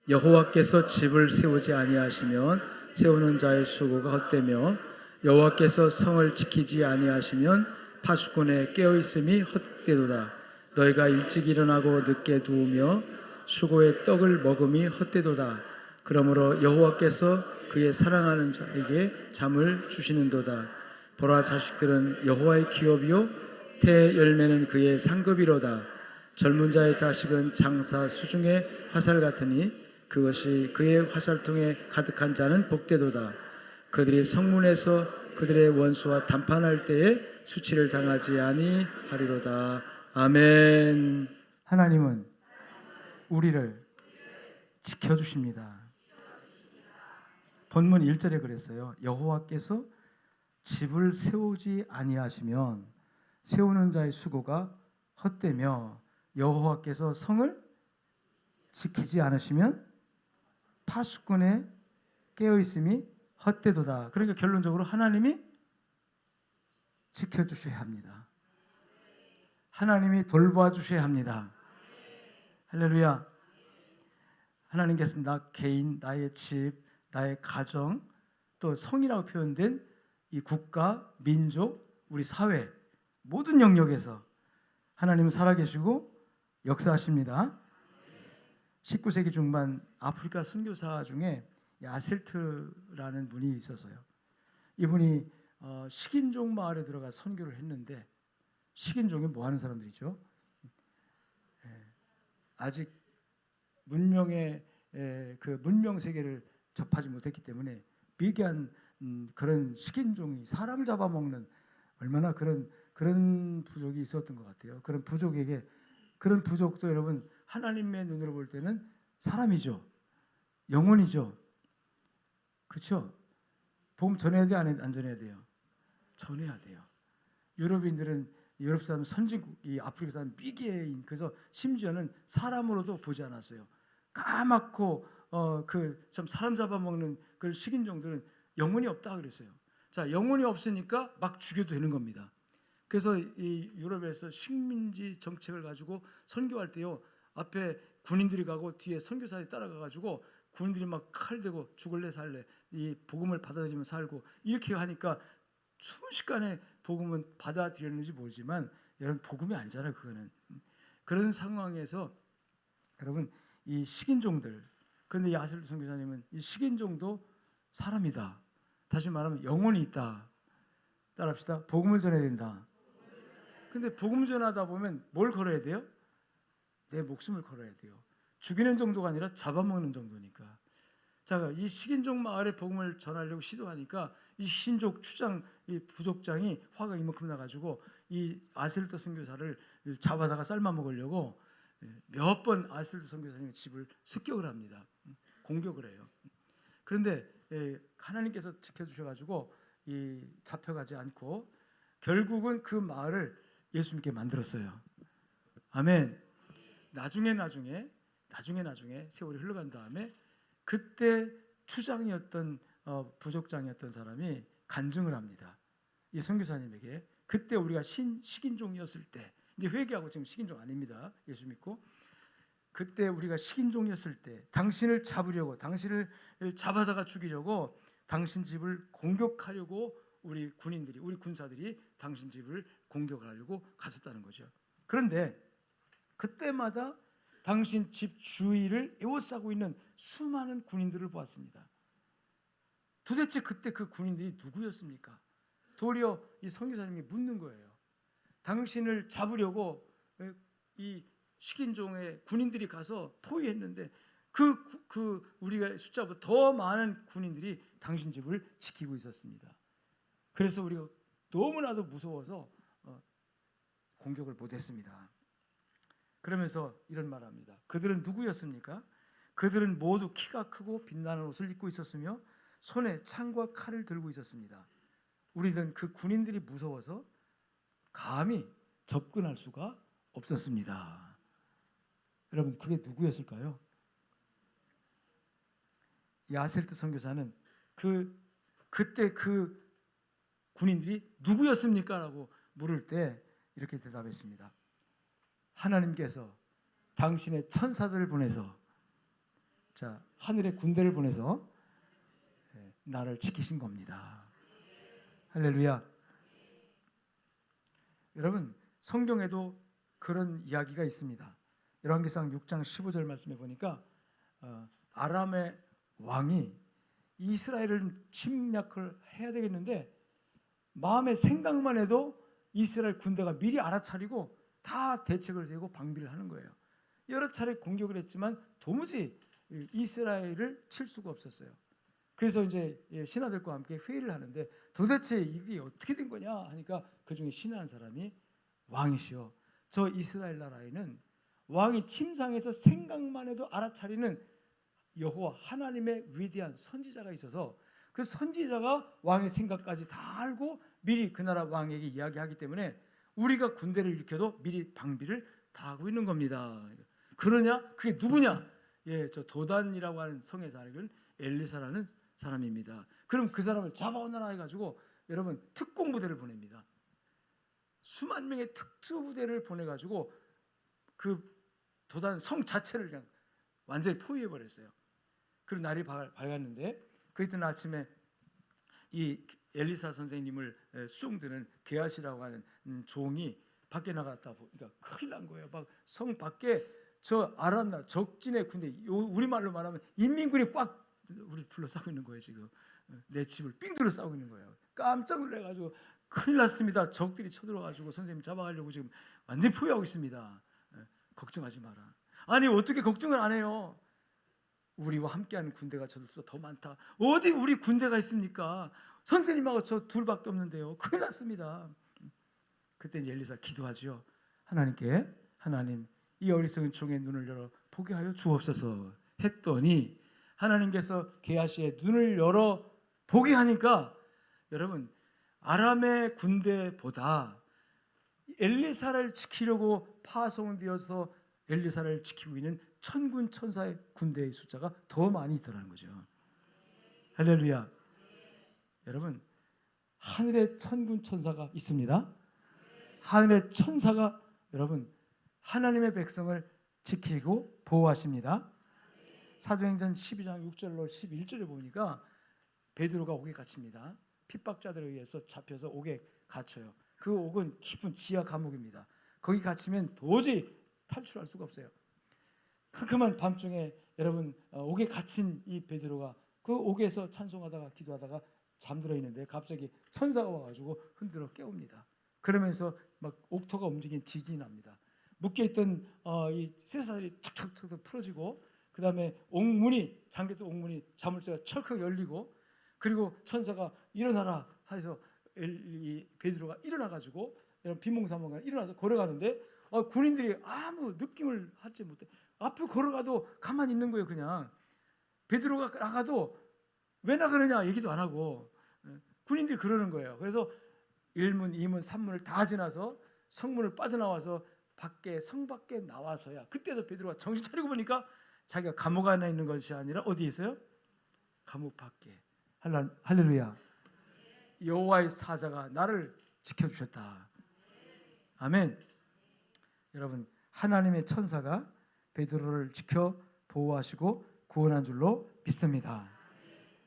여호와께서 집을 세우지 아니하시면 세우는 자의 수고가 헛되며 여호와께서 성을 지키지 아니하시면 파수꾼의 깨어있음이 헛되도다. 너희가 일찍 일어나고 늦게 누우며 수고의 떡을 먹음이 헛되도다. 그러므로 여호와께서 그의 사랑하는 자에게 잠을 주시는도다. 보라, 자식들은 여호와의 기업이요 태 열매는 그의 상급이로다. 젊은 자의 자식은 장사 수중의 화살 같으니 그것이 그의 화살통에 가득한 자는 복되도다. 그들이 성문에서 그들의 원수와 담판할 때에 수치를 당하지 아니하리로다. 아멘. 하나님은 우리를 지켜주십니다. 본문 1절에 그랬어요. 여호와께서 집을 세우지 아니하시면 세우는 자의 수고가 헛되며 여호와께서 성을 지키지 않으시면 파수꾼의 깨어있음이 헛되도다. 그러니까 결론적으로 하나님이 지켜주셔야 합니다. 하나님이 돌봐주셔야 합니다. 할렐루야. 하나님께서 나 개인, 나의 집, 나의 가정, 또 성이라고 표현된 이 국가, 민족, 우리 사회 모든 영역에서 하나님은 살아계시고 역사하십니다. 19세기 중반 아프리카 선교사 중에 야셀트라는 분이 있었어요. 이분이 식인종 마을에 들어가 선교를 했는데, 식인종이 뭐 하는 사람들이죠? 아직 문명의 그 문명 세계를 접하지 못했기 때문에 미개한 그런 식인종이 사람을 잡아먹는 얼마나 그런 부족이 있었던 것 같아요. 그런 부족에게, 그런 부족도 여러분 하나님의 눈으로 볼 때는 사람이죠. 영혼이죠. 그렇죠? 복음 전해야 돼, 안 전해야 돼요? 전해야 돼요. 유럽인들은, 유럽 사람, 선진국, 이 아프리카 사람 미개인, 그래서 심지어는 사람으로도 보지 않았어요. 까맣고 그 좀 사람 잡아먹는 그 식인종들은 영혼이 없다 그랬어요. 자, 영혼이 없으니까 막 죽여도 되는 겁니다. 그래서 이 유럽에서 식민지 정책을 가지고 선교할 때요, 앞에 군인들이 가고 뒤에 선교사들이 따라가 가지고 군인들이 막 칼 대고 죽을래 살래, 이 복음을 받아들이면 살고 이렇게 하니까 순식간에 복음은 받아들였는지 모르지만 여러분 복음이 아니잖아요. 그거는. 그런 상황에서 여러분 이 식인종들, 그런데 이 아셀트 선교사님은 이 식인종도 사람이다. 다시 말하면 영혼이 있다. 따라합시다. 복음을 전해야 된다. 근데 복음 전하다 보면 뭘 걸어야 돼요? 내 목숨을 걸어야 돼요. 죽이는 정도가 아니라 잡아먹는 정도니까. 자, 이 식인종 마을에 복음을 전하려고 시도하니까 이 신족 추장, 이 부족장이 화가 이만큼 나가지고 이 아셀트 선교사를 잡아다가 삶아 먹으려고 몇 번 아셀트 선교사님의 집을 습격을 합니다. 공격을 해요. 그런데 하나님께서 지켜주셔가지고 이 잡혀가지 않고 결국은 그 마을을 예수 믿게 만들었어요. 아멘. 나중에 세월이 흘러간 다음에 그때 추장이었던 부족장이었던 사람이 간증을 합니다. 이 선교사님에게 그때 우리가 식인종이었을 때, 이제 회개하고 지금 식인종 아닙니다. 예수 믿고 그때 우리가 식인종이었을 때 당신을 잡으려고, 당신을 잡아다가 죽이려고 당신 집을 공격하려고 우리 군인들이, 우리 군사들이 당신 집을 공격을 하려고 갔었다는 거죠. 그런데 그때마다 당신 집 주위를 에워싸고 있는 수많은 군인들을 보았습니다. 도대체 그때 그 군인들이 누구였습니까? 도리어 이 선교사님이 묻는 거예요. 당신을 잡으려고 이 식인종의 군인들이 가서 포위했는데 우리가 숫자보다 더 많은 군인들이 당신 집을 지키고 있었습니다. 그래서 우리가 너무나도 무서워서 공격을 못했습니다. 그러면서 이런 말합니다. 그들은 누구였습니까? 그들은 모두 키가 크고 빛나는 옷을 입고 있었으며 손에 창과 칼을 들고 있었습니다. 우리는 그 군인들이 무서워서 감히 접근할 수가 없었습니다. 여러분, 그게 누구였을까요? 이 아셀트 선교사는 그때 그 군인들이 누구였습니까? 라고 물을 때 이렇게 대답했습니다. 하나님께서 당신의 천사들을 보내서 자, 하늘의 군대를 보내서 나를 지키신 겁니다. 할렐루야. 여러분, 성경에도 그런 이야기가 있습니다. 열왕기상 6장 15절 말씀에 보니까 아람의 왕이 이스라엘을 침략을 해야 되겠는데 마음의 생각만 해도 이스라엘 군대가 미리 알아차리고 다 대책을 세우고 방비를 하는 거예요. 여러 차례 공격을 했지만 도무지 이스라엘을 칠 수가 없었어요. 그래서 이제 신하들과 함께 회의를 하는데 도대체 이게 어떻게 된 거냐 하니까 그 중에 신하 한 사람이 왕이시여, 저 이스라엘 나라에는 왕이 침상에서 생각만 해도 알아차리는 여호와 하나님의 위대한 선지자가 있어서 그 선지자가 왕의 생각까지 다 알고 미리 그 나라 왕에게 이야기하기 때문에 우리가 군대를 일으켜도 미리 방비를 다 하고 있는 겁니다. 그러냐? 그게 누구냐? 저 도단이라고 하는 성에 사는 엘리사라는 사람입니다. 그럼 그 사람을 잡아오너라 해가지고 여러분 특공부대를 보냅니다. 수만 명의 특수부대를 보내가지고 그 도단 성 자체를 그냥 완전히 포위해버렸어요. 그리고 날이 밝았는데 그 이튿날 아침에 이 엘리사 선생님을 수종드는 게하시라고 하는 종이 밖에 나갔다 보니까 큰일 난 거예요. 막 성 밖에 저 아람 나라 적진의 군대, 우리말로 말하면 인민군이 꽉 우리 둘러싸고 있는 거예요. 지금 내 집을 삥 둘러싸고 있는 거예요. 깜짝 놀래가지고 큰일 났습니다. 적들이 쳐들어가지고 선생님 잡아가려고 지금 완전히 포위하고 있습니다. 걱정하지 마라. 아니 어떻게 걱정을 안 해요? 우리와 함께하는 군대가 저들보다 더 많다. 어디 우리 군대가 있습니까? 선생님하고 저 둘밖에 없는데요. 큰일 났습니다. 그때 엘리사 기도하죠. 하나님께, 하나님 이 어리석은 종의 눈을 열어 보게 하여 주옵소서 했더니 하나님께서 게하시의 눈을 열어 보게 하니까 여러분 아람의 군대보다 엘리사를 지키려고 파송되어서 엘리사를 지키고 있는 천군 천사의 군대의 숫자가 더 많이 있더라는 거죠. 할렐루야. 여러분 하늘에 천군 천사가 있습니다. 하늘의 천사가 여러분 하나님의 백성을 지키고 보호하십니다. 사도행전 12장 6절로 11절에 보니까 베드로가 옥에 갇힙니다. 핍박자들에 의해서 잡혀서 옥에 갇혀요. 그 옥은 깊은 지하 감옥입니다. 거기 갇히면 도저히 탈출할 수가 없어요. 캄캄한 밤중에 여러분 옥에 갇힌 이 베드로가 그 옥에서 찬송하다가 기도하다가 잠들어 있는데 갑자기 천사가 와가지고 흔들어 깨웁니다. 그러면서 막 옥토가 움직인 지진이 납니다. 묶여있던 이 쇠사슬이 척척척 풀어지고 그 다음에 옥문이 잠겼던 옥문이 자물쇠가 철컥 열리고 그리고 천사가 일어나라 해서 이 베드로가 일어나가지고 빈몽사몽간 일어나서 걸어가는데 군인들이 아무 느낌을 하지 못해. 앞에 걸어가도 가만히 있는 거예요. 그냥 베드로가 나가도 왜 나가느냐 얘기도 안 하고 군인들이 그러는 거예요. 그래서 1문, 2문, 3문을 다 지나서 성문을 빠져나와서 성 밖에 나와서야 그때서 베드로가 정신 차리고 보니까 자기가 감옥 안에 있는 것이 아니라 어디에 있어요? 감옥 밖에. 할렐루야. 여호와의 사자가 나를 지켜주셨다. 아멘. 여러분 하나님의 천사가 베드로를 지켜 보호하시고 구원한 줄로 믿습니다.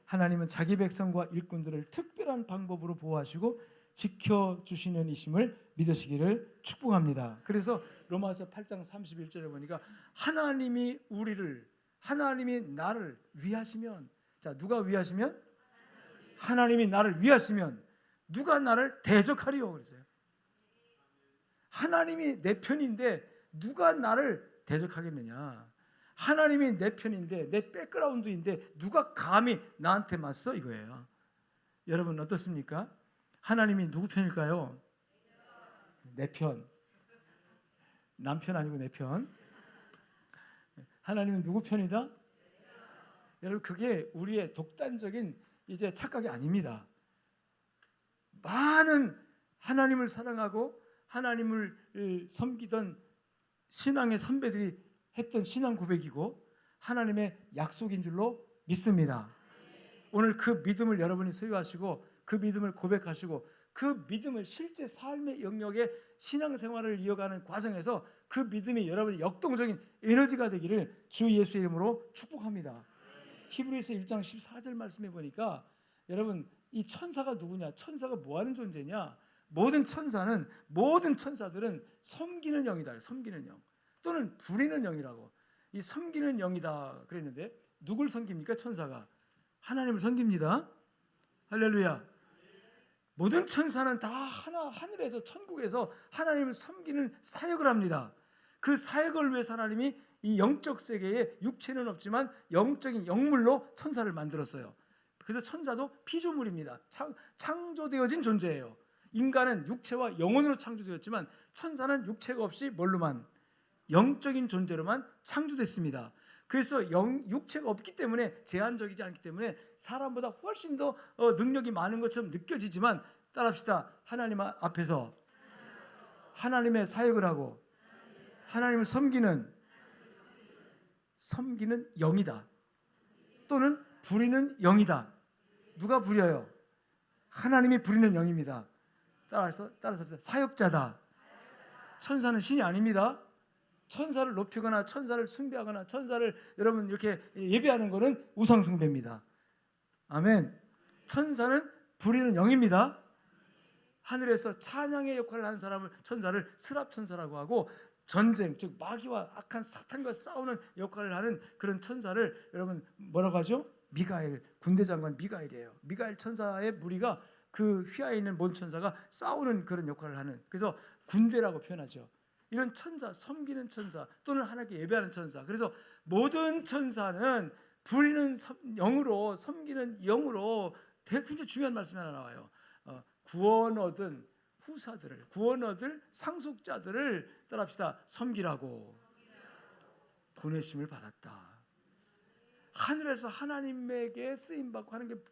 하나님은 자기 백성과 일꾼들을 특별한 방법으로 보호하시고 지켜주시는 이심을 믿으시기를 축복합니다. 그래서 로마서 8장 31절에 보니까 하나님이 나를 위하시면, 자 누가 위하시면? 하나님이 나를 위하시면 누가 나를 대적하리요? 그랬어요. 하나님이 내 편인데 누가 나를 대적하겠느냐? 하나님이 내 편인데 내 백그라운드인데 누가 감히 나한테 맞서? 이거예요. 여러분 어떻습니까? 하나님이 누구 편일까요? 내 편. 남편 아니고 내 편. 하나님은 누구 편이다? 여러분 그게 우리의 독단적인 이제 착각이 아닙니다. 많은 하나님을 사랑하고 하나님을 섬기던 신앙의 선배들이 했던 신앙 고백이고 하나님의 약속인 줄로 믿습니다. 오늘 그 믿음을 여러분이 소유하시고 그 믿음을 고백하시고 그 믿음을 실제 삶의 영역에 신앙생활을 이어가는 과정에서 그 믿음이 여러분의 역동적인 에너지가 되기를 주 예수의 이름으로 축복합니다. 히브리서 1장 14절 말씀해 보니까 여러분 이 천사가 누구냐? 천사가 뭐 하는 존재냐? 모든 천사들은 섬기는 영이다. 섬기는 영 또는 부리는 영이라고. 이 섬기는 영이다 그랬는데 누굴 섬깁니까? 천사가 하나님을 섬깁니다. 할렐루야. 모든 천사는 다 하늘에서 천국에서 하나님을 섬기는 사역을 합니다. 그 사역을 위해서 하나님이 이 영적 세계에 육체는 없지만 영적인 영물로 천사를 만들었어요. 그래서 천사도 피조물입니다. 창조되어진 존재예요. 인간은 육체와 영혼으로 창조되었지만 천사는 육체가 없이 뭘로만? 영적인 존재로만 창조됐습니다. 그래서 육체가 없기 때문에 제한적이지 않기 때문에 사람보다 훨씬 더 능력이 많은 것처럼 느껴지지만 따라합시다. 하나님 앞에서 하나님의 사역을 하고 하나님을 섬기는 영이다. 또는 부리는 영이다. 누가 부려요? 하나님이 부리는 영입니다. 따라서 사역자다. 천사는 신이 아닙니다. 천사를 높이거나 천사를 숭배하거나 천사를 여러분 이렇게 예배하는 것은 우상숭배입니다. 아멘. 천사는 부리는 영입니다. 하늘에서 찬양의 역할을 하는 사람을 천사를 스랍천사라고 하고 전쟁 즉 마귀와 악한 사탄과 싸우는 역할을 하는 그런 천사를 여러분 뭐라고 하죠? 미가엘, 군대 장관 미가엘이에요. 미가엘 천사의 무리가 그 휘하에 있는 모든 천사가 싸우는 그런 역할을 하는, 그래서 군대라고 표현하죠. 이런 천사, 섬기는 천사 또는 하나님께 예배하는 천사. 그래서 모든 천사는 부리는 영으로, 섬기는 영으로 굉장히 중요한 말씀이 하나 나와요. 구원 얻은 후사들을, 구원 얻을 상속자들을 따라합시다. 섬기라고 보내심을 받았다. 하늘에서 하나님에게 쓰임받고 하나님께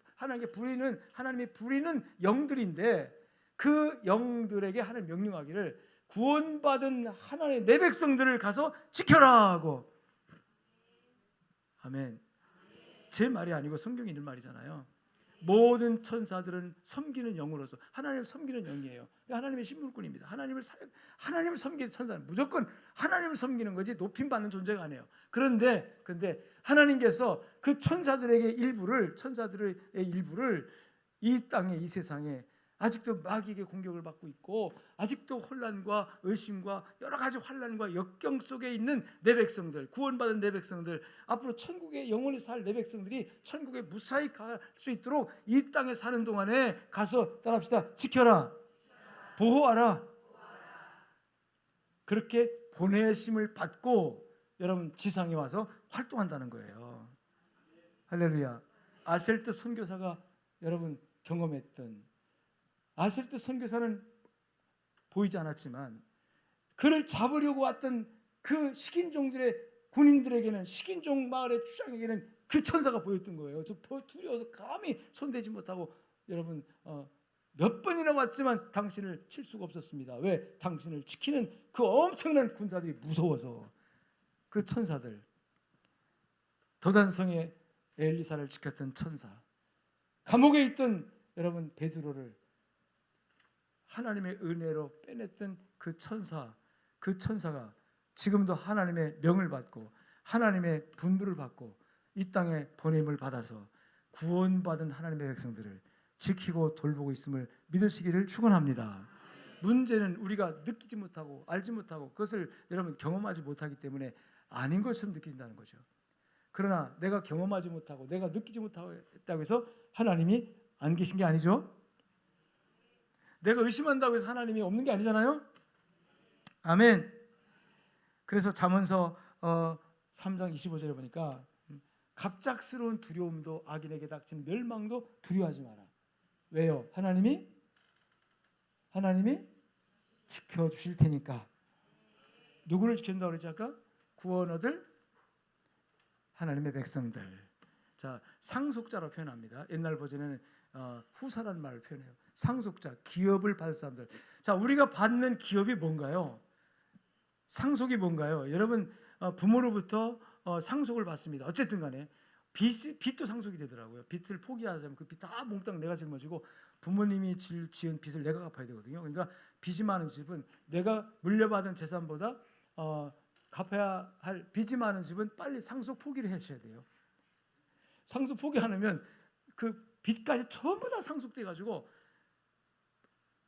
하나님이 부리는 영들인데 그 영들에게 하나님 명령하기를 구원받은 하나님의 내 백성들을 가서 지켜라 하고. 아멘. 제 말이 아니고 성경이 있는 말이잖아요. 모든 천사들은 섬기는 영으로서 하나님을 섬기는 영이에요. 하나님의 신물꾼입니다. 하나님을 섬기는 천사는 무조건 하나님을 섬기는 거지 높임받는 존재가 아니에요. 그런데 하나님께서 그 천사들의 일부를 이 땅에, 이 세상에 아직도 마귀에게 공격을 받고 있고 아직도 혼란과 의심과 여러 가지 환난과 역경 속에 있는 내 백성들, 구원받은 내 백성들, 앞으로 천국에 영원히 살 내 백성들이 천국에 무사히 갈 수 있도록 이 땅에 사는 동안에 가서 따라합시다. 지켜라, 보호하라. 그렇게 보내심을 받고 여러분 지상에 와서 활동한다는 거예요. 할렐루야. 아셀트 선교사가 여러분 경험했던, 아셀트 선교사는 보이지 않았지만 그를 잡으려고 왔던 그 식인종들의 군인들에게는, 식인종 마을의 주장에게는 그 천사가 보였던 거예요. 저 두려워서 감히 손대지 못하고 여러분 몇 번이나 왔지만 당신을 칠 수가 없었습니다. 왜? 당신을 지키는 그 엄청난 군사들이 무서워서. 그 천사들, 도단성의 엘리사를 지켰던 천사, 감옥에 있던 여러분 베드로를 하나님의 은혜로 빼냈던 그 천사가 지금도 하나님의 명을 받고 하나님의 분부를 받고 이 땅에 보냄을 받아서 구원받은 하나님의 백성들을 지키고 돌보고 있음을 믿으시기를 축원합니다. 문제는 우리가 느끼지 못하고 알지 못하고 그것을 여러분 경험하지 못하기 때문에 아닌 것처럼 느껴진다는 거죠. 그러나 내가 경험하지 못하고 내가 느끼지 못하고 했다고 해서 하나님이 안 계신 게 아니죠. 내가 의심한다고 해서 하나님이 없는 게 아니잖아요. 아멘. 그래서 잠언서 3장 25절에 보니까 갑작스러운 두려움도 악인에게 닥친 멸망도 두려워하지 마라. 왜요? 하나님이 지켜주실 테니까. 누구를 지킨다고 그랬지 아까? 구원 얻을 하나님의 백성들. 자, 상속자로 표현합니다. 옛날 버전에는 후사라는 말을 표현해요. 상속자, 기업을 받을 사람들. 자, 우리가 받는 기업이 뭔가요? 상속이 뭔가요? 여러분 부모로부터 상속을 받습니다. 어쨌든 간에 빚도 상속이 되더라고요. 빚을 포기하자면 그 빚 다 몽땅 내가 짊어지고 부모님이 지은 빚을 내가 갚아야 되거든요. 그러니까 빚이 많은 집은 내가 물려받은 재산보다 갚아야 할 빚이 많은 집은 빨리 상속 포기를 하셔야 돼요. 상속 포기 안 하면 그 빚까지 전부 다 상속돼 가지고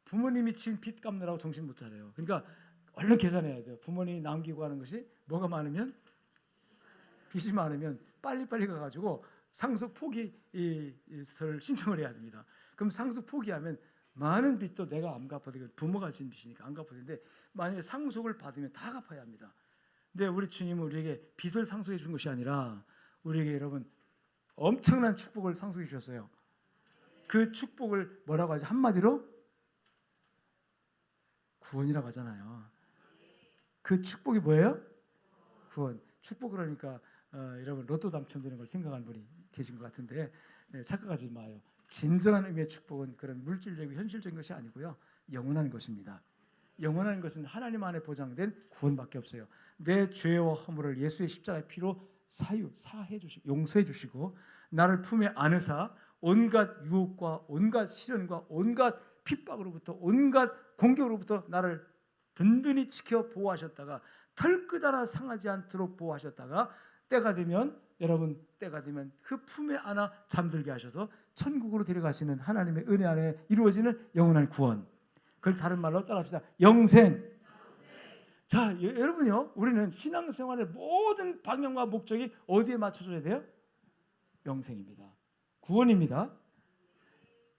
부모님이 지은 빚 갚느라고 정신 못 차려요. 그러니까 얼른 계산해야 돼요. 부모님이 남기고 하는 것이 뭐가 많으면, 빚이 많으면 빨리빨리 가가지고 상속 포기를 신청을 해야 됩니다. 그럼 상속 포기하면 많은 빚도 내가 안 갚아도 되고, 부모가 진 빚이니까 안 갚아도 되는데, 만약에 상속을 받으면 다 갚아야 합니다. 근데 우리 주님은 우리에게 빚을 상속해 준 것이 아니라 우리에게 여러분 엄청난 축복을 상속해 주셨어요. 그 축복을 뭐라고 하죠? 한마디로 구원이라고 하잖아요. 그 축복이 뭐예요? 구원. 축복 그러니까 여러분 로또 당첨되는 걸 생각하는 분이 계신 것 같은데 착각하지 마요. 진정한 의미의 축복은 그런 물질적이고 현실적인 것이 아니고요, 영원한 것입니다. 영원한 것은 하나님 안에 보장된 구원밖에 없어요. 내 죄와 허물을 예수의 십자가의 피로 사해 주시고 용서해 주시고, 나를 품에 안으사 온갖 유혹과 온갖 시련과 온갖 핍박으로부터 온갖 공격으로부터 나를 든든히 지켜 보호하셨다가 털끝 하나 상하지 않도록 보호하셨다가 때가 되면, 여러분 때가 되면 그 품에 안아 잠들게 하셔서 천국으로 데려가시는 하나님의 은혜 안에 이루어지는 영원한 구원. 그걸 다른 말로 따라합시다. 영생. 자, 여러분요, 우리는 신앙생활의 모든 방향과 목적이 어디에 맞춰져야 돼요? 영생입니다. 구원입니다.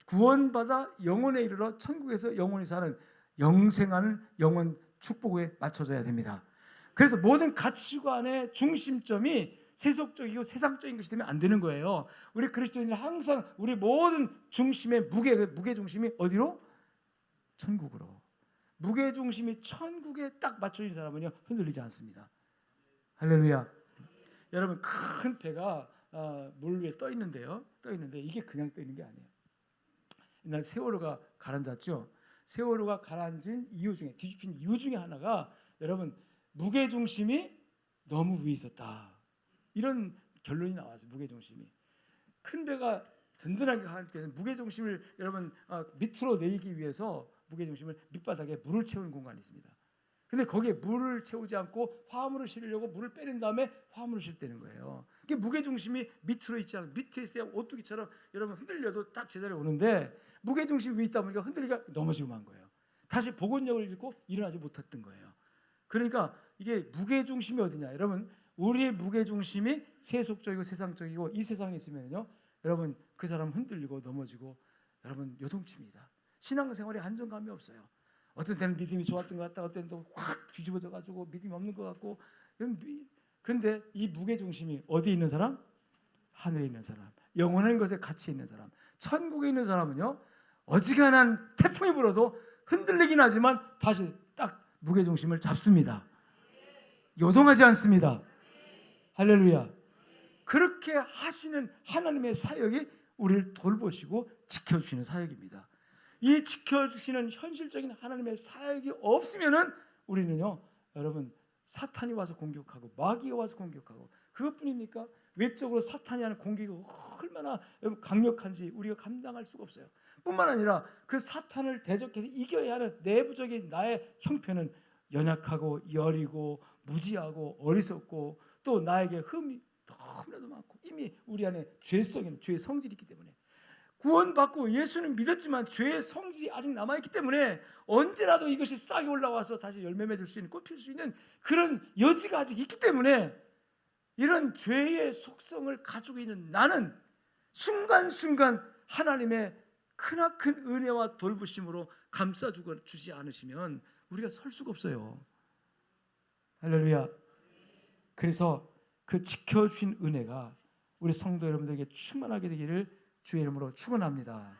구원받아 영원에 이르러 천국에서 영원히 사는 영생하는 영원 축복에 맞춰져야 됩니다. 그래서 모든 가치관의 중심점이 세속적이고 세상적인 것이 되면 안 되는 거예요. 우리 그리스도인은 항상 우리 모든 중심의 무게 중심이 어디로? 천국으로. 무게 중심이 천국에 딱 맞춰진 사람은요 흔들리지 않습니다. 할렐루야. 여러분 큰 배가 물 위에 떠 있는데요. 떠 있는데 이게 그냥 떠 있는 게 아니에요. 옛날 세월호가 가라앉았죠. 세월호가 가라앉은 이유 중에, 뒤집힌 이유 중에 하나가 여러분 무게 중심이 너무 위에 있었다. 이런 결론이 나와서 무게 중심이 큰 배가 든든하게 가기 위해서 무게 중심을 여러분 밑으로 내리기 위해서 무게 중심을 밑바닥에 물을 채우는 공간이 있습니다. 근데 거기에 물을 채우지 않고 화물을 실으려고 물을 빼낸 다음에 화물을 실대는 거예요. 이게 무게 중심이 밑으로 있지 않고 밑에 있어야 오뚜기처럼 여러분 흔들려도 딱 제자리에 오는데 무게 중심이 위에 있다 보니까 흔들리가 넘어지고 만 거예요. 다시 복원력을 잃고 일어나지 못했던 거예요. 그러니까 이게 무게 중심이 어디냐? 여러분 우리의 무게 중심이 세속적이고 세상적이고 이 세상에 있으면요, 여러분 그 사람 흔들리고 넘어지고 여러분 요동칩니다. 신앙생활에 안정감이 없어요. 어떤 때는 믿음이 좋았던 것 같다, 어떤 때는 또 확 뒤집어져 가지고 믿음이 없는 것 같고. 그런데 이 무게 중심이 어디에 있는 사람? 하늘에 있는 사람, 영원한 것에 가치 있는 사람, 천국에 있는 사람은요 어지간한 태풍이 불어도 흔들리긴 하지만 다시 딱 무게 중심을 잡습니다. 요동하지 않습니다. 할렐루야. 그렇게 하시는 하나님의 사역이 우리를 돌보시고 지켜주시는 사역입니다. 이 지켜주시는 현실적인 하나님의 사역이 없으면은 우리는요, 여러분 사탄이 와서 공격하고 마귀가 와서 공격하고 그것뿐입니까? 외적으로 사탄이 하는 공격이 얼마나 강력한지 우리가 감당할 수가 없어요. 뿐만 아니라 그 사탄을 대적해서 이겨야 하는 내부적인 나의 형편은 연약하고 여리고 무지하고 어리석고 또 나에게 흠이 너무나도 많고 이미 우리 안에 죄의 성질이 있기 때문에, 구원받고 예수는 믿었지만 죄의 성질이 아직 남아있기 때문에 언제라도 이것이 싹이 올라와서 다시 열매 맺을 수 있는, 꽃 필 수 있는 그런 여지가 아직 있기 때문에, 이런 죄의 속성을 가지고 있는 나는 순간순간 하나님의 크나큰 은혜와 돌보심으로 감싸주지 않으시면 우리가 설 수가 없어요. 할렐루야. 그래서 그 지켜주신 은혜가 우리 성도 여러분들에게 충만하게 되기를 주의 이름으로 축원합니다.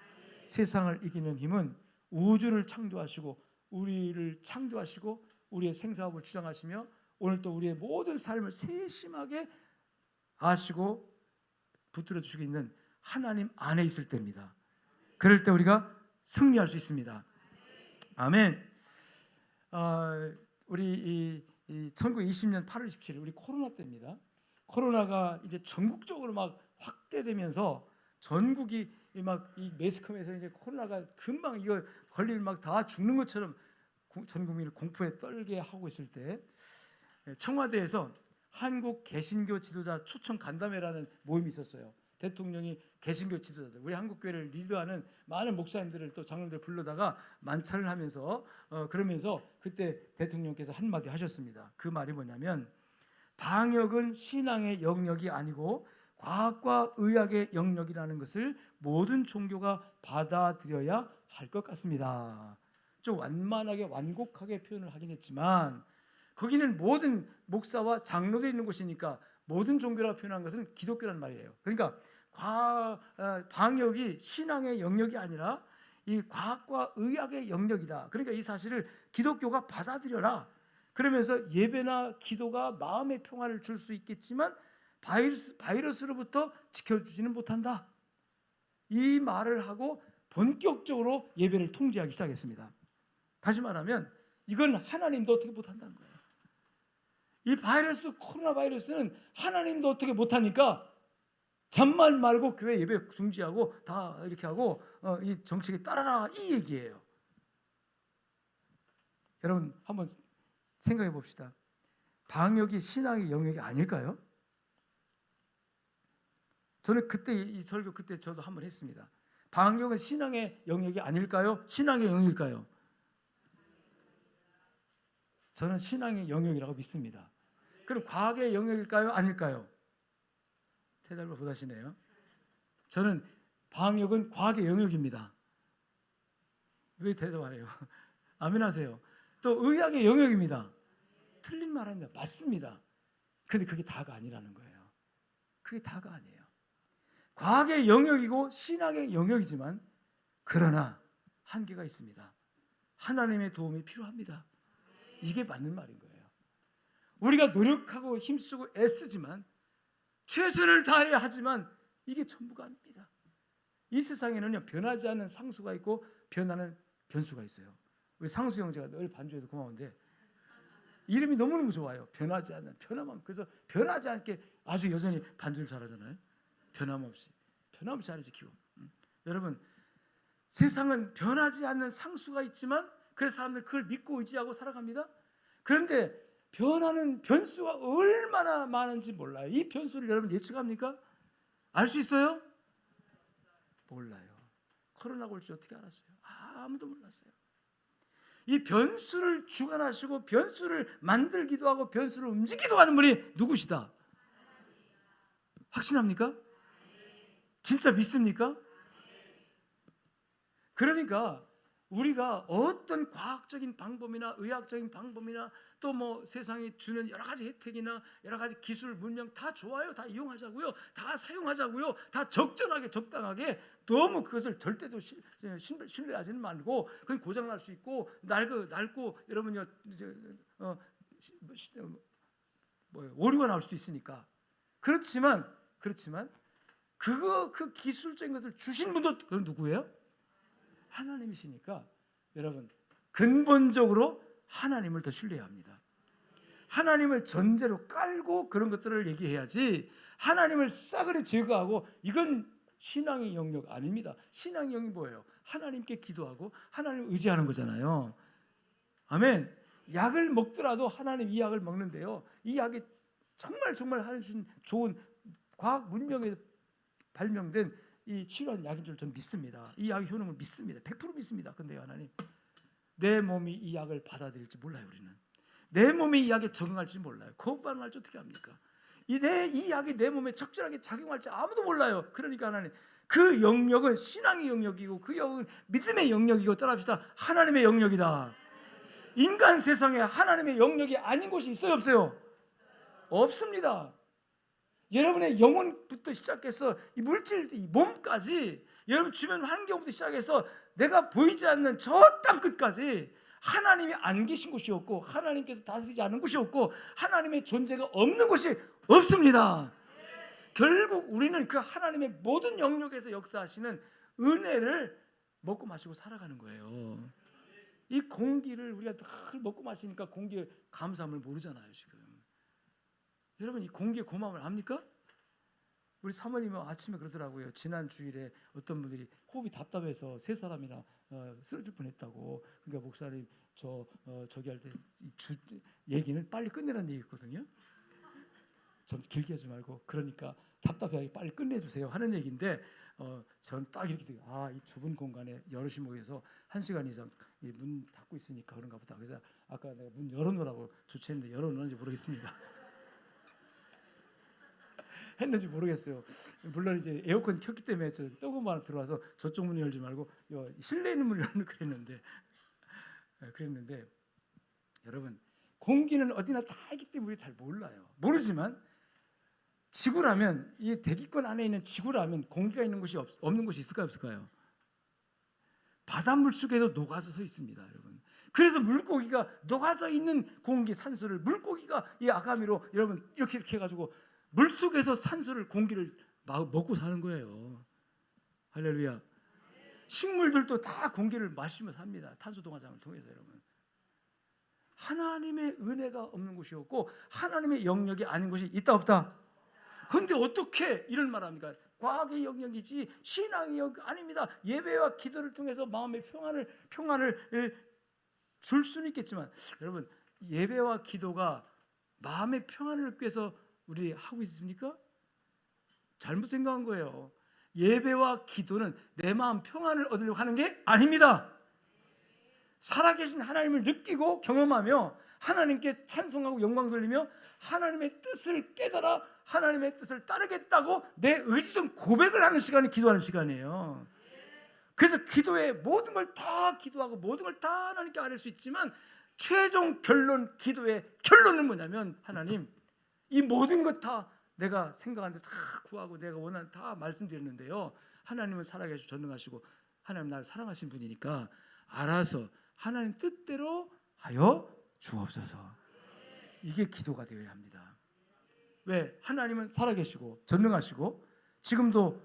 세상을 이기는 힘은 우주를 창조하시고 우리를 창조하시고 우리의 생사업을 주장하시며 오늘 또 우리의 모든 삶을 세심하게 아시고 붙들어 주시고 있는 하나님 안에 있을 때입니다. 그럴 때 우리가 승리할 수 있습니다. 아멘. 우리 1920년 8월 27일 우리 코로나 때입니다. 코로나가 이제 전국적으로 막 확대되면서 전국이 막 이 매스컴에서 이제 코로나가 금방 이거 걸리면 막 다 죽는 것처럼 전 국민을 공포에 떨게 하고 있을 때 청와대에서 한국 개신교 지도자 초청 간담회라는 모임이 있었어요. 대통령이 개신교 지도자들, 우리 한국교회를 리드하는 많은 목사님들을 또 장로들 불러다가 만찬을 하면서 그러면서 그때 대통령께서 한마디 하셨습니다. 그 말이 뭐냐면 방역은 신앙의 영역이 아니고 과학과 의학의 영역이라는 것을 모든 종교가 받아들여야 할 것 같습니다. 좀 완만하게 완곡하게 표현을 하긴 했지만 거기는 모든 목사와 장로들이 있는 곳이니까 모든 종교라고 표현한 것은 기독교란 말이에요. 그러니까 방역이 신앙의 영역이 아니라 이 과학과 의학의 영역이다. 그러니까 이 사실을 기독교가 받아들여라. 그러면서 예배나 기도가 마음의 평화를 줄 수 있겠지만 바이러스로부터 지켜주지는 못한다. 이 말을 하고 본격적으로 예배를 통제하기 시작했습니다. 다시 말하면 이건 하나님도 어떻게 못한다는 거예요. 이 코로나 바이러스는 하나님도 어떻게 못하니까 잠만 말고 교회 예배 중지하고 다 이렇게 하고 이 정책에 따라라 이 얘기예요. 여러분 한번 생각해 봅시다. 방역이 신앙의 영역이 아닐까요? 저는 그때 이 설교 그때 저도 한번 했습니다. 방역은 신앙의 영역이 아닐까요? 신앙의 영역일까요? 저는 신앙의 영역이라고 믿습니다. 그럼 과학의 영역일까요? 아닐까요? 대답을 못하시네요. 저는 방역은 과학의 영역입니다. 왜 대답 안 해요? 아멘 하세요. 또 의학의 영역입니다. 틀린 말 아닙니다. 맞습니다. 근데 그게 다가 아니라는 거예요. 그게 다가 아니에요. 과학의 영역이고 신앙의 영역이지만 그러나 한계가 있습니다. 하나님의 도움이 필요합니다. 이게 맞는 말인 거예요. 우리가 노력하고 힘쓰고 애쓰지만 최선을 다해야 하지만 이게 전부가 아닙니다. 이 세상에는요 변하지 않는 상수가 있고 변하는 변수가 있어요. 우리 상수 형제가 늘 반주해서 고마운데 이름이 너무너무 좋아요. 변하지 않는 변함없. 그래서 변하지 않게 아주 여전히 반주를 잘하잖아요. 변함없이 잘 지키고. 여러분 세상은 변하지 않는 상수가 있지만 그래서 사람들 그걸 믿고 의지하고 살아갑니다. 그런데 변하는 변수가 얼마나 많은지 몰라요. 이 변수를 여러분 예측합니까? 알 수 있어요? 몰라요. 코로나가 올지 어떻게 알았어요? 아무도 몰랐어요. 이 변수를 주관하시고 변수를 만들기도 하고 변수를 움직이기도 하는 분이 누구시다? 확신합니까? 진짜 믿습니까? 그러니까 우리가 어떤 과학적인 방법이나 의학적인 방법이나 또 뭐 세상이 주는 여러 가지 혜택이나 여러 가지 기술, 문명 다 좋아요. 다 이용하자고요. 다 사용하자고요. 다 적절하게 적당하게 너무 그것을 절대로 신뢰하지는 말고 그건 고장 날 수 있고 낡고 여러분요 오류가 나올 수도 있으니까 그렇지만 그 기술적인 것을 주신 분도 그건 누구예요? 하나님이시니까 여러분 근본적으로 하나님을 더 신뢰해야 합니다. 하나님을 전제로 깔고 그런 것들을 얘기해야지 하나님을 싸그리 제거하고 이건 신앙의 영역 아닙니다. 신앙의 영역이 뭐예요? 하나님께 기도하고 하나님을 의지하는 거잖아요. 아멘. 약을 먹더라도 하나님 이 약을 먹는데요. 이 약이 정말 하나님 좋은 과학 문명에 발명된 이 치료한 약인 줄 저는 믿습니다. 이 약의 효능을 믿습니다. 100% 믿습니다. 근데 하나님 내 몸이 이 약을 받아들일지 몰라요. 우리는 내 몸이 이 약에 적응할지 몰라요. 거부 반응할지 어떻게 합니까? 이 약이 내 몸에 적절하게 작용할지 아무도 몰라요. 그러니까 하나님 그 영역은 신앙의 영역이고 그 영역은 믿음의 영역이고 따라합시다. 하나님의 영역이다. 인간 세상에 하나님의 영역이 아닌 곳이 있어요? 없어요? 없습니다. 여러분의 영혼부터 시작해서 이 물질, 이 몸까지 여러분 주변 환경부터 시작해서 내가 보이지 않는 저 땅 끝까지 하나님이 안 계신 곳이 없고 하나님께서 다스리지 않은 곳이 없고 하나님의 존재가 없는 곳이 없습니다. 결국 우리는 그 하나님의 모든 영역에서 역사하시는 은혜를 먹고 마시고 살아가는 거예요. 이 공기를 우리가 늘 먹고 마시니까 공기의 감사함을 모르잖아요. 지금 여러분 이 공기의 고마움을 압니까? 우리 사모님은 아침에 그러더라고요. 지난 주일에 어떤 분들이 호흡이 답답해서 세 사람이나 쓰러질 뻔했다고. 그러니까 목사님 저기 할 때 얘기는 빨리 끝내라는 얘기거든요. 좀 길게 하지 말고 그러니까 답답하게 빨리 끝내주세요 하는 얘기인데 저는 딱 이렇게 이 좁은 공간에 여럿이 모여서 1시간 이상 문 닫고 있으니까 그런가 보다. 그래서 아까 내가 문 열어놓으라고 조치했는데 열어놓는지 모르겠습니다. 했는지 모르겠어요. 물론 이제 에어컨 켰기 때문에 저 뜨거운 바람 들어와서 저쪽 문 열지 말고 실내 있는 문을 열는 그랬는데 여러분 공기는 어디나 다 있기 때문에 우리 잘 몰라요. 모르지만 지구라면 이 대기권 안에 있는 지구라면 공기가 있는 곳이 없는 곳이 있을까요? 없을까요? 바닷물 속에도 녹아져서 있습니다, 여러분. 그래서 물고기가 녹아져 있는 공기 산소를 물고기가 이 아가미로 여러분 이렇게 해가지고 물 속에서 산소를 공기를 먹고 사는 거예요. 할렐루야. 식물들도 다 공기를 마시면서 삽니다. 탄소동화장을 통해서 여러분. 하나님의 은혜가 없는 곳이 없고 하나님의 영역이 아닌 곳이 있다 없다? 그런데 어떻게 이런 말 합니까? 과학의 영역이지 신앙의 영역 아닙니다. 예배와 기도를 통해서 마음의 평안을 줄 수는 있겠지만 여러분 예배와 기도가 마음의 평안을 얻기 위해서 우리 하고 있습니까? 잘못 생각한 거예요. 예배와 기도는 내 마음 평안을 얻으려고 하는 게 아닙니다. 살아계신 하나님을 느끼고 경험하며 하나님께 찬송하고 영광 돌리며 하나님의 뜻을 깨달아 하나님의 뜻을 따르겠다고 내 의지적 고백을 하는 시간이 기도하는 시간이에요. 그래서 기도에 모든 걸 다 기도하고 모든 걸 다 하나님께 아뢰을 수 있지만 최종 결론 기도의 결론은 뭐냐면 하나님 이 모든 것 다 내가 생각하는 데 다 구하고 내가 원하는 다 말씀드렸는데요. 하나님은 살아계시고 전능하시고 하나님 나를 사랑하신 분이니까 알아서 하나님 뜻대로 하여 주옵소서. 이게 기도가 되어야 합니다. 왜? 하나님은 살아계시고 전능하시고 지금도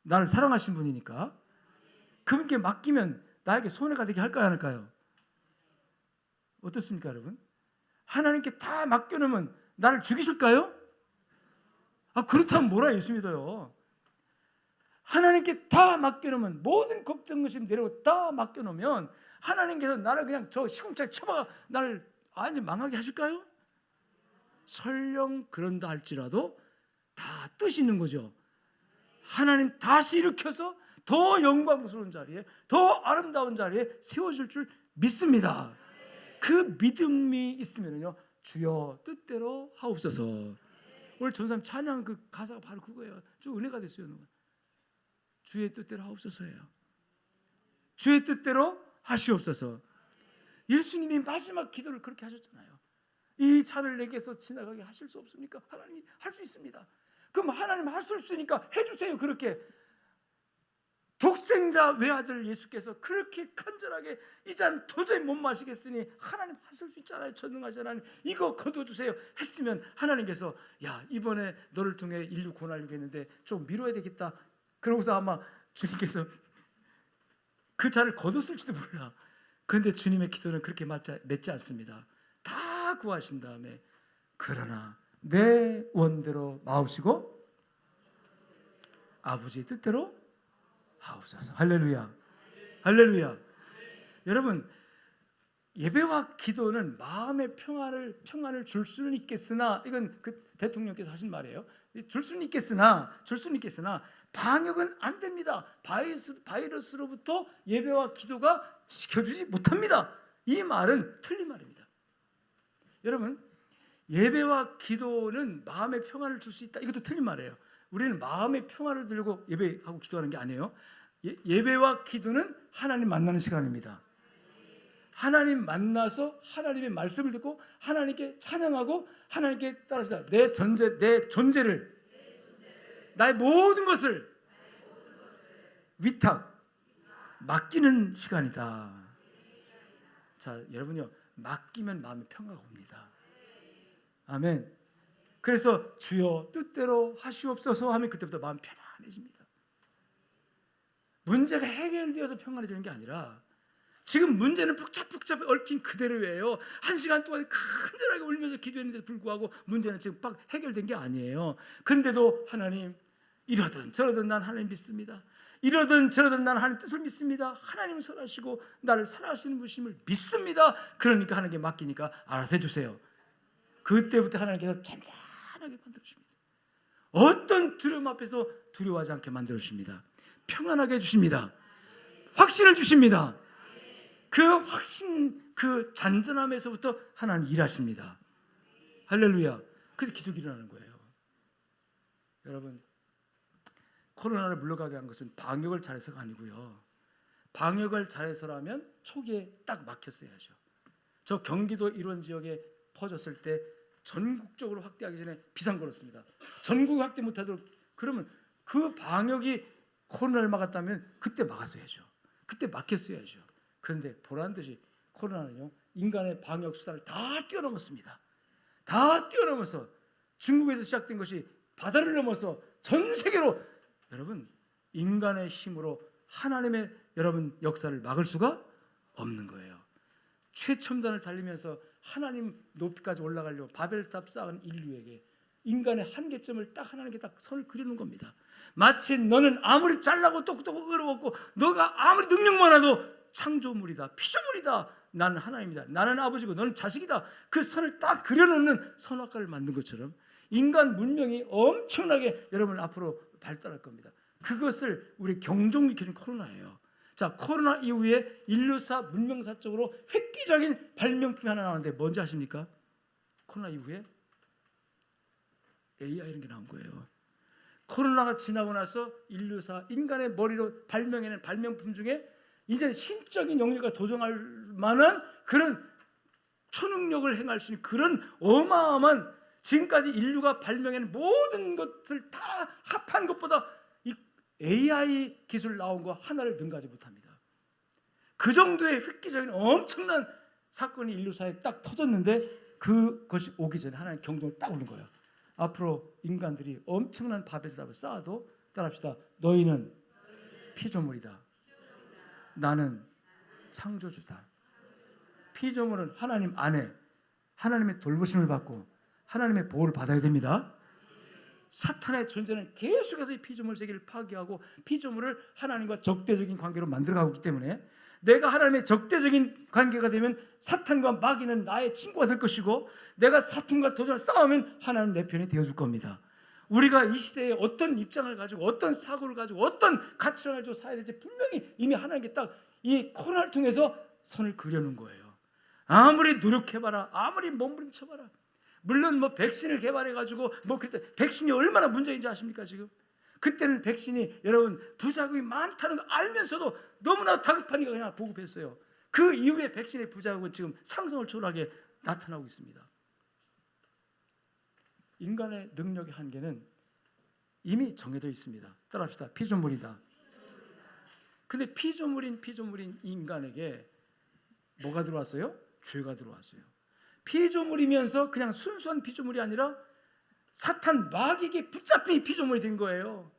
나를 사랑하신 분이니까 그분께 맡기면 나에게 손해가 되게 할까요? 안 할까요? 어떻습니까 여러분? 하나님께 다 맡겨놓으면 나를 죽이실까요? 그렇다면 뭐라 예수 믿어요. 하나님께 다 맡겨놓으면 모든 걱정 의심 내려고 다 맡겨놓으면 하나님께서 나를 그냥 저 시궁창에 쳐박아 나를 완전 망하게 하실까요? 설령 그런다 할지라도 다 뜻이 있는 거죠. 하나님 다시 일으켜서 더 영광스러운 자리에 더 아름다운 자리에 세워질 줄 믿습니다. 그 믿음이 있으면요 주여 뜻대로 하옵소서. 오늘 전사님 찬양 그 가사가 바로 그거예요. 좀 은혜가 됐어요. 주의 뜻대로 하옵소서예요. 주의 뜻대로 하시옵소서. 예수님이 마지막 기도를 그렇게 하셨잖아요. 이 잔을 내게서 지나가게 하실 수 없습니까? 하나님이 할 수 있습니다. 그럼 하나님 할 수 있으니까 해주세요. 그렇게 독생자 외아들 예수께서 그렇게 간절하게 이 잔 도저히 못 마시겠으니 하나님 하실 수 있잖아요. 전능하신 하나님 이거 거둬주세요 했으면 하나님께서 야 이번에 너를 통해 인류 구원하려고 했는데 좀 미뤄야 되겠다. 그러고서 아마 주님께서 그 잔을 거뒀을지도 몰라. 그런데 주님의 기도는 그렇게 맺지 않습니다. 다 구하신 다음에 그러나 내 원대로 마옵시고 아버지의 뜻대로 하옵소서. 할렐루야. 할렐루야. 여러분 예배와 기도는 마음의 평안을 줄 수는 있겠으나 이건 그 대통령께서 하신 말이에요. 줄 수는 있겠으나 방역은 안 됩니다. 바이러스로부터 예배와 기도가 지켜주지 못합니다. 이 말은 틀린 말입니다. 여러분 예배와 기도는 마음의 평안을 줄 수 있다. 이것도 틀린 말이에요. 우리는 마음의 평안을 들고 예배하고 기도하는 게 아니에요. 예배와 기도는 하나님 만나는 시간입니다. 하나님 만나서 하나님의 말씀을 듣고 하나님께 찬양하고 하나님께 따라서 내 존재를 나의 모든 것을 위탁 맡기는 시간이다. 자, 여러분요 맡기면 마음의 평화가 옵니다. 아멘. 그래서 주여 뜻대로 하시옵소서 하면 그때부터 마음 편안해집니다. 문제가 해결되어서 평안해지는 게 아니라 지금 문제는 복잡 얽힌 그대로예요. 1시간 동안 간절하게 울면서 기도했는데도 불구하고 문제는 지금 막 해결된 게 아니에요. 근데도 하나님 이러든 저러든 난 하나님 믿습니다. 이러든 저러든 난 하나님 뜻을 믿습니다. 하나님을 선하시고 나를 사랑하시는 분심을 믿습니다. 그러니까 하나님께 맡기니까 알아서 해주세요. 그때부터 하나님께서 잔잔하게 만들어줍니다. 어떤 두려움 앞에서 두려워하지 않게 만들어 주십니다. 평안하게 해주십니다. 확신을 주십니다. 그 확신, 그 잔잔함에서부터 하나님 일하십니다. 할렐루야. 그래서 기적이 일어나는 거예요. 여러분, 코로나를 물러가게 한 것은 방역을 잘해서가 아니고요. 방역을 잘해서라면 초기에 딱 막혔어야죠. 저 경기도 이런 지역에 퍼졌을 때 전국적으로 확대하기 전에 비상 걸었습니다. 전국 확대 못하도록. 그러면 그 방역이 코로나를 막았다면 그때 막았어야죠. 그때 막혔어야죠. 그런데 보란 듯이 코로나는요, 인간의 방역 수단을 다 뛰어넘었습니다. 다 뛰어넘어서 중국에서 시작된 것이 바다를 넘어서 전 세계로, 여러분, 인간의 힘으로 하나님의 여러분 역사를 막을 수가 없는 거예요. 최첨단을 달리면서 하나님 높이까지 올라가려고 바벨탑 쌓은 인류에게 인간의 한계점을 딱 하나님께 딱 선을 그리는 겁니다. 마치 너는 아무리 잘나고 똑똑하고 의로웠고 너가 아무리 능력 많아도 창조물이다, 피조물이다, 나는 하나님이다, 나는 아버지고 너는 자식이다, 그 선을 딱 그려놓는 선악과를 만든 것처럼 인간 문명이 엄청나게 여러분 앞으로 발달할 겁니다. 그것을 우리 경종일으키는 코로나예요. 자, 코로나 이후에 인류사 문명사적으로 획기적인 발명품이 하나 나왔는데 뭔지 아십니까? 코로나 이후에 AI 이런 게 나온 거예요. 코로나가 지나고 나서 인류사 인간의 머리로 발명해낸 발명품 중에 이제 신적인 영역과 도전할 만한 그런 초능력을 행할 수 있는 그런 어마어마한, 지금까지 인류가 발명해낸 모든 것을 다 합한 것보다 이 AI 기술 나온 거 하나를 능가하지 못합니다. 그 정도의 획기적인 엄청난 사건이 인류사에 딱 터졌는데 그것이 오기 전에 하나님 경종을 딱 울린 거예요. 앞으로 인간들이 엄청난 바벨탑을 쌓아도 따라합시다. 너희는 피조물이다. 나는 창조주다. 피조물은 하나님 안에 하나님의 돌보심을 받고 하나님의 보호를 받아야 됩니다. 사탄의 존재는 계속해서 이 피조물 세계를 파괴하고 피조물을 하나님과 적대적인 관계로 만들어가고 있기 때문에 내가 하나님의 적대적인 관계가 되면 사탄과 마귀는 나의 친구가 될 것이고 내가 사탄과 도전을 싸우면 하나님 내 편이 되어줄 겁니다. 우리가 이 시대에 어떤 입장을 가지고 어떤 사고를 가지고 어떤 가치를 가지고 살아야 될지 분명히 이미 하나님께 딱 이 코로나를 통해서 선을 그려놓은 거예요. 아무리 노력해봐라, 아무리 몸부림쳐봐라. 물론 뭐 백신을 개발해가지고 뭐 그때 백신이 얼마나 문제인지 아십니까 지금? 그때는 백신이 여러분 부작용이 많다는 걸 알면서도 너무나 다급하니까 그냥 보급했어요. 그 이후에 백신의 부작용은 지금 상승을 초월하게 나타나고 있습니다. 인간의 능력의 한계는 이미 정해져 있습니다. 따라합시다. 피조물이다. 근데 피조물인 인간에게 뭐가 들어왔어요? 죄가 들어왔어요. 피조물이면서 그냥 순수한 피조물이 아니라 사탄 마귀에게 붙잡힌 피조물이 된 거예요.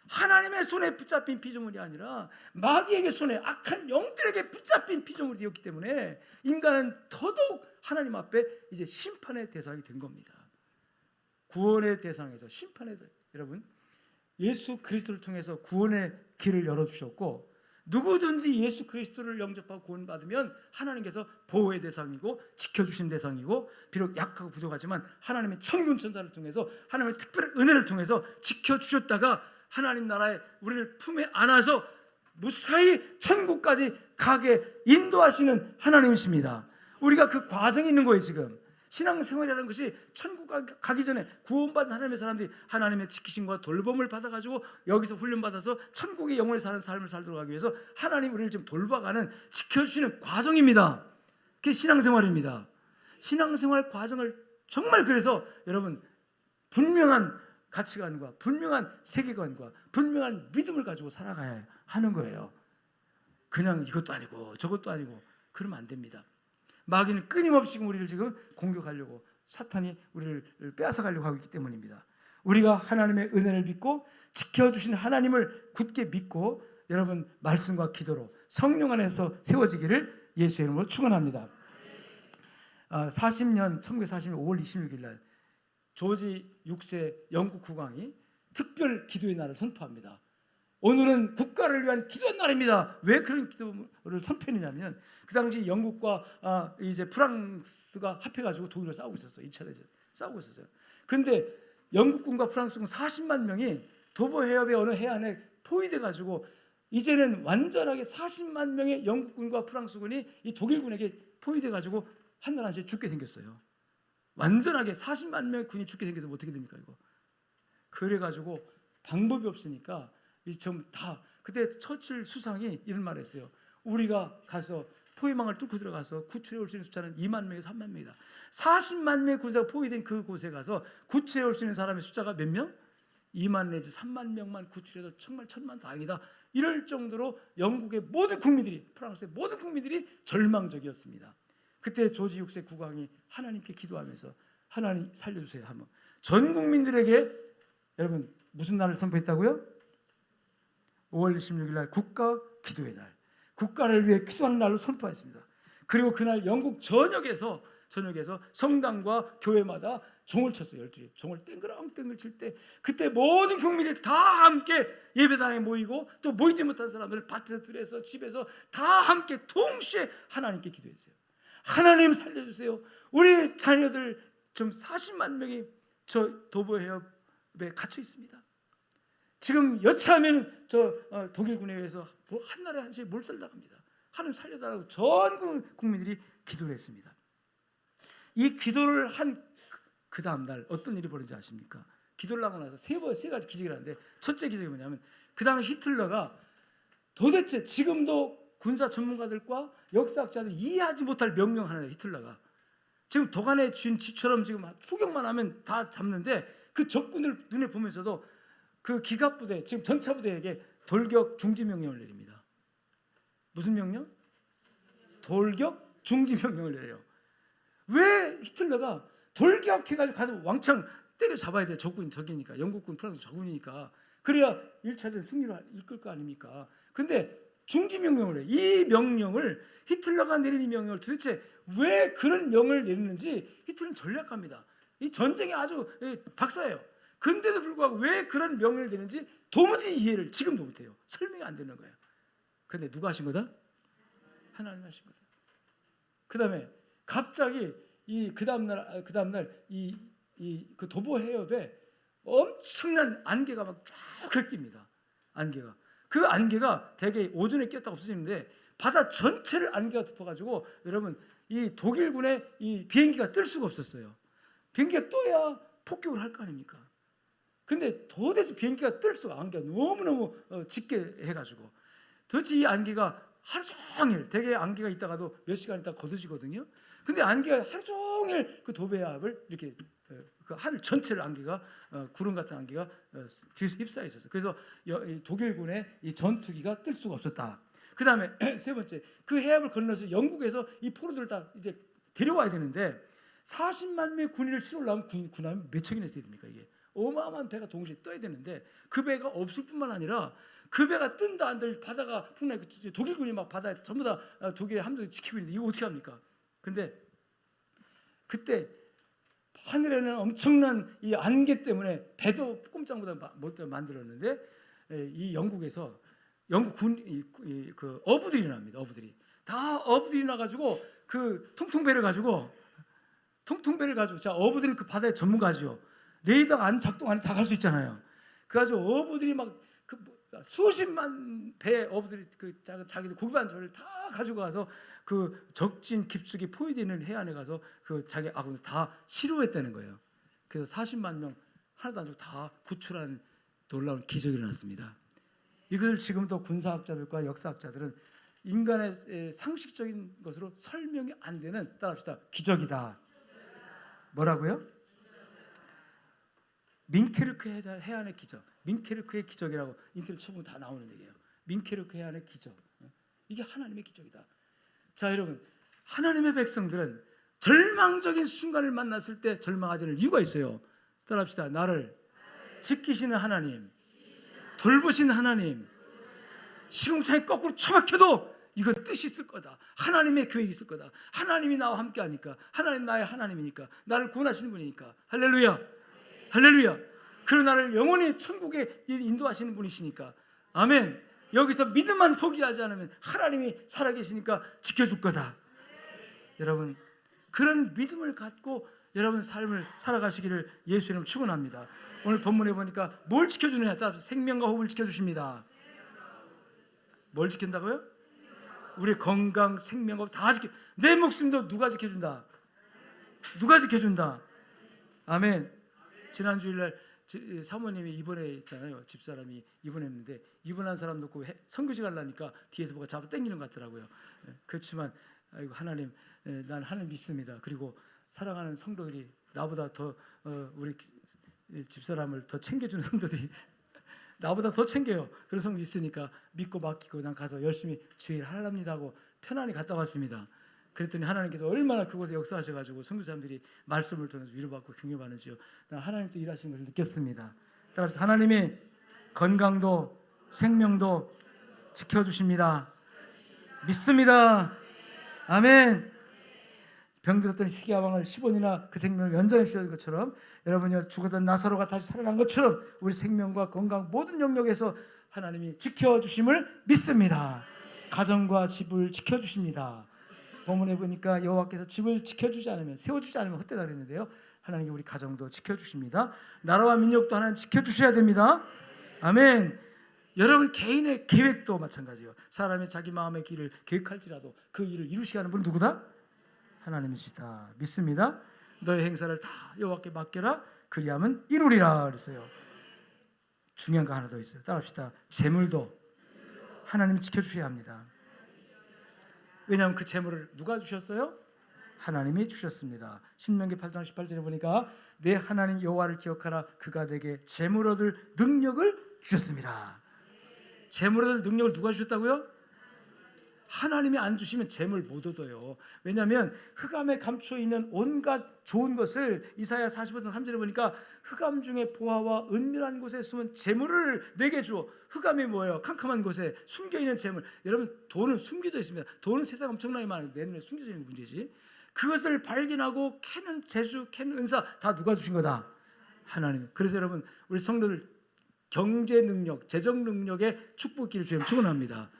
하나님의 손에 붙잡힌 피조물이 아니라 마귀에게 손에 악한 영들에게 붙잡힌 피조물이 되었기 때문에 인간은 더더욱 하나님 앞에 이제 심판의 대상이 된 겁니다. 구원의 대상에서 심판의 여러분 예수 그리스도를 통해서 구원의 길을 열어주셨고 누구든지 예수 그리스도를 영접하고 구원받으면 하나님께서 보호의 대상이고 지켜주신 대상이고 비록 약하고 부족하지만 하나님의 천군 천사를 통해서 하나님의 특별한 은혜를 통해서 지켜주셨다가 하나님 나라에 우리를 품에 안아서 무사히 천국까지 가게 인도하시는 하나님이십니다. 우리가 그 과정이 있는 거예요. 지금 신앙생활이라는 것이 천국 가기 전에 구원받은 하나님의 사람들이 하나님의 지키심과 돌봄을 받아가지고 여기서 훈련받아서 천국의 영원히 사는 삶을 살도록 하기 위해서 하나님 우리를 지금 돌봐가는 지켜주시는 과정입니다. 그게 신앙생활입니다. 신앙생활 과정을 정말 그래서 여러분 분명한 가치관과 분명한 세계관과 분명한 믿음을 가지고 살아가야 하는 거예요. 그냥 이것도 아니고 저것도 아니고 그러면 안 됩니다. 마귀는 끊임없이 우리를 지금 공격하려고 사탄이 우리를 빼앗아가려고 하고 있기 때문입니다. 우리가 하나님의 은혜를 믿고 지켜주신 하나님을 굳게 믿고 여러분 말씀과 기도로 성령 안에서 세워지기를 예수의 이름으로 축원합니다. 1940년 5월 26일 날 조지 6세 영국 국왕이 특별 기도의 날을 선포합니다. 오늘은 국가를 위한 기도의 날입니다. 왜 그런 기도를 선포했냐면 그 당시 영국과 이제 프랑스가 합해가지고 독일을 싸우고 있었어요. 2차 대전 싸우고 있었어요. 근데 영국군과 프랑스군 40만 명이 도보 해협의 어느 해안에 포위돼 가지고 이제는 완전하게 40만 명의 영국군과 프랑스군이 이 독일군에게 포위돼 가지고 한나라시에 죽게 생겼어요. 완전하게 40만 명의 군이 죽게 생겨서 어떻게 됩니까 이거? 그래 가지고 방법이 없으니까 이 좀 다 그때 처칠 수상이 이런 말을 했어요. 우리가 가서 포위망을 뚫고 들어가서 구출해 올 수 있는 숫자는 2만 명에서 3만 명이다. 40만 명의 군사가 포위된 그곳에 가서 구출해 올 수 있는 사람의 숫자가 몇 명? 2만 내지 3만 명만 구출해도 정말 천만다행이다. 이럴 정도로 영국의 모든 국민들이, 프랑스의 모든 국민들이 절망적이었습니다. 그때 조지 6세 국왕이 하나님께 기도하면서 하나님 살려주세요 하면 전 국민들에게 여러분 무슨 날을 선포했다고요? 5월 26일 날 국가 기도의 날, 국가를 위해 기도하는 날로 선포했습니다. 그리고 그날 영국 전역에서 성당과 교회마다 종을 쳤어요. 12시 종을 땡그랑땡글 칠 때 그때 모든 국민들이 다 함께 예배당에 모이고 또 모이지 못한 사람들은 밭에서 집에서 다 함께 동시에 하나님께 기도했어요. 하나님 살려주세요. 우리 자녀들 좀 40만 명이 저 도보 해협에 갇혀 있습니다. 지금 여차하면 독일군에 의해서 한나라에 한시에 몰살당합니다. 하나님 살려달라고 전 국민들이 기도를 했습니다. 이 기도를 한 그 다음 날 어떤 일이 벌어진지 아십니까? 기도를 하고 나서 세 가지 기적이 나는데 첫째 기적이 뭐냐면 그 당시 히틀러가 도대체 지금도 군사 전문가들과 역사학자들이 이해하지 못할 명령 하나예요. 히틀러가 지금 도간의 쥐처럼 지금 포격만 하면 다 잡는데 그 적군을 눈에 보면서도 그 기갑부대 지금 전차부대에게 돌격 중지 명령을 내립니다. 무슨 명령? 돌격 중지 명령을 내려요. 왜 히틀러가 돌격해가지고 가서 왕창 때려 잡아야 돼. 적이니까 영국군 프랑스 적군이니까 그래야 1차전 승리로 이끌 거 아닙니까? 근데 중지 명령을 해. 이 명령을 히틀러가 내린 이 명령을 도대체 왜 그런 명령을 내리는지 히틀러는 전략가입니다. 이 전쟁에 아주 박사예요. 근데도 불구하고 왜 그런 명령을 내리는지 도무지 이해를 지금도 못해요. 설명이 안 되는 거예요. 근데 누가 하신 거다? 하나님 하신 거다. 그다음에 갑자기 그 다음날 그 도보 해협에 엄청난 안개가 막 쫙 낍니다. 안개가 그 안개가 대개 오전에 꼈다 없어지는데 바다 전체를 안개가 덮어가지고 여러분 이 독일군의 이 비행기가 뜰 수가 없었어요. 비행기가 떠야 폭격을 할 거 아닙니까? 근데 도대체 비행기가 뜰 수가 안개가 너무너무 짙게 해가지고 도대체 이 안개가 하루 종일 대개 안개가 있다가도 몇 시간 있다가 걷어지거든요. 근데 안개가 하루 종일 그 도배합을 이렇게 그 하늘 전체를 안개가 구름 같은 안개가 뒤에서 휩싸여 있었어요. 그래서 독일군의 이 전투기가 뜰 수가 없었다. 그 다음에 세 번째 그 해협을 건너서 영국에서 이 포로들을 다 이제 데려와야 되는데 40만 명의 군인을 실으려면 군함이 몇 척이나 있어야 됩니까? 이게 어마어마한 배가 동시에 떠야 되는데 그 배가 없을 뿐만 아니라 그 배가 뜬다 한들 바다가 풍랑 독일군이 막 바다에 전부 다 독일의 함정을 지키고 있는데 이거 어떻게 합니까? 근데 그때 하늘에는 엄청난 이 안개 때문에 배도 꼼짝보다 못 만들었는데 이 영국에서 영국 그 어부들이 납니다. 어부들이 다 어부들이 나가지고 그 통통배를 가지고 자 어부들은 그 바다의 전문가죠. 레이더가 안 작동 안 해 다 갈 수 있잖아요. 그래가지고 어부들이 막 그 수십만 배 어부들이 그 자기들 고기반 조를 다 가지고 가서 그 적진 깊숙이 포위되는 해안에 가서 그 자기 아군을 다 실효했다는 거예요. 그래서 40만 명 하나도 안 죽고 다 구출한 놀라운 기적이 일어났습니다. 이것을 지금도 군사학자들과 역사학자들은 인간의 상식적인 것으로 설명이 안 되는 따라합시다. 기적이다. 뭐라고요? 민케르크 해안의 기적. 민케르크의 기적이라고 인터넷 쳐보면 다 나오는 얘기예요. 민케르크 해안의 기적. 이게 하나님의 기적이다. 자 여러분 하나님의 백성들은 절망적인 순간을 만났을 때 절망하지 않을 이유가 있어요. 따라합시다. 나를 지키시는 하나님, 돌보시는 하나님, 시궁창에 거꾸로 처박혀도 이건 뜻이 있을 거다. 하나님의 계획이 있을 거다. 하나님이 나와 함께 하니까 하나님 나의 하나님이니까 나를 구원하시는 분이니까 할렐루야. 할렐루야. 그리고 나를 영원히 천국에 인도하시는 분이시니까 아멘. 여기서 믿음만 포기하지 않으면 하나님이 살아계시니까 지켜줄 거다. 여러분 그런 믿음을 갖고 여러분 삶을 살아가시기를 예수 이름으로 축원합니다. 오늘 본문에 보니까 뭘 지켜주느냐? 따라서 생명과 호흡을 지켜주십니다. 뭘 지킨다고요? 우리의 건강, 생명과 호흡 다 지켜. 내 목숨도 누가 지켜준다? 누가 지켜준다? 아멘. 지난 주일날 사모님이 입원했잖아요. 집사람이 입원했는데 입원한 사람 놓고 선교지 가려니까 뒤에서 뭐가 잡아 당기는 것 같더라고요. 그렇지만 아이고 하나님, 난 하나님 믿습니다. 그리고 사랑하는 성도들이 나보다 더 우리 집사람을 더 챙겨주는 성도들이 나보다 더 챙겨요. 그런 성도 있으니까 믿고 맡기고 난 가서 열심히 주일 하랍니다 하고 편안히 갔다 왔습니다. 그랬더니 하나님께서 얼마나 그곳에 역사하셔가지고 선교사님들이 말씀을 통해서 위로받고 격려받는지요. 난 하나님 또 일하시는 것을 느꼈습니다. 따라서 하나님이 건강도 생명도 지켜주십니다. 믿습니다. 아멘. 병들었던 시기야 왕을 10원이나 그 생명을 연장해 주셨던 것처럼 여러분이 죽었던 나사로가 다시 살아난 것처럼 우리 생명과 건강 모든 영역에서 하나님이 지켜주심을 믿습니다. 가정과 집을 지켜주십니다. 본문에 보니까 여호와께서 집을 지켜주지 않으면, 세워주지 않으면 헛되다 그랬는데요, 하나님이 우리 가정도 지켜주십니다. 나라와 민족도 하나님 지켜주셔야 됩니다. 아멘. 여러분 개인의 계획도 마찬가지예요. 사람이 자기 마음의 길을 계획할지라도 그 일을 이루시게 하는 분은 누구다? 하나님이시다. 믿습니다. 너의 행사를 다 여호와께 맡겨라. 그리하면 이루리라 그랬어요. 중요한 거 하나 더 있어요. 따라합시다. 재물도 하나님이 지켜주셔야 합니다. 왜냐하면 그 재물을 누가 주셨어요? 하나님이 주셨습니다. 신명기 8장 18절에 보니까 내 하나님 여호와를 기억하라. 그가 내게 재물 얻을 능력을 주셨습니다. 재물 얻을 능력을 누가 주셨다고요? 하나님이 안 주시면 재물 못 얻어요. 왜냐하면 흑암에 감추어 있는 온갖 좋은 것을 이사야 45장 3절에 보니까 흑암 중에 보화와 은밀한 곳에 숨은 재물을 내게 주어. 흑암이 뭐예요? 캄캄한 곳에 숨겨있는 재물. 여러분 돈은 숨겨져 있습니다. 돈은 세상 엄청나게 많은데 내 눈에 숨겨져 있는 문제지. 그것을 발견하고 캐는 재주, 캐는 은사 다 누가 주신 거다? 하나님. 그래서 여러분 우리 성도들 경제 능력, 재정 능력의 축복기를 주님 축원합니다.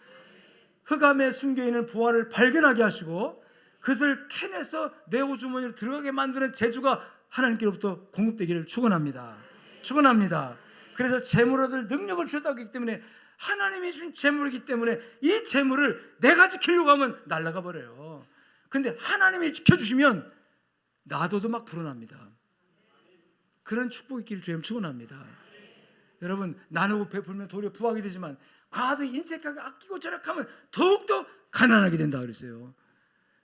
흑암에 숨겨있는 보화를 발견하게 하시고 그것을 캐내서 내 호주머니로 들어가게 만드는 재주가 하나님께로부터 공급되기를 축원합니다. 축원합니다. 그래서 재물 얻을 능력을 주셨다고 했기 때문에 하나님이 준 재물이기 때문에 이 재물을 내가 지키려고 하면 날아가 버려요. 근데 하나님이 지켜주시면 나도도 막 불어납니다. 그런 축복이 있기를 주님 축원합니다. 여러분 나누고 베풀면 도리어 부하게 되지만 과도 인색하게 아끼고 절약하면 더욱더 가난하게 된다 그랬어요.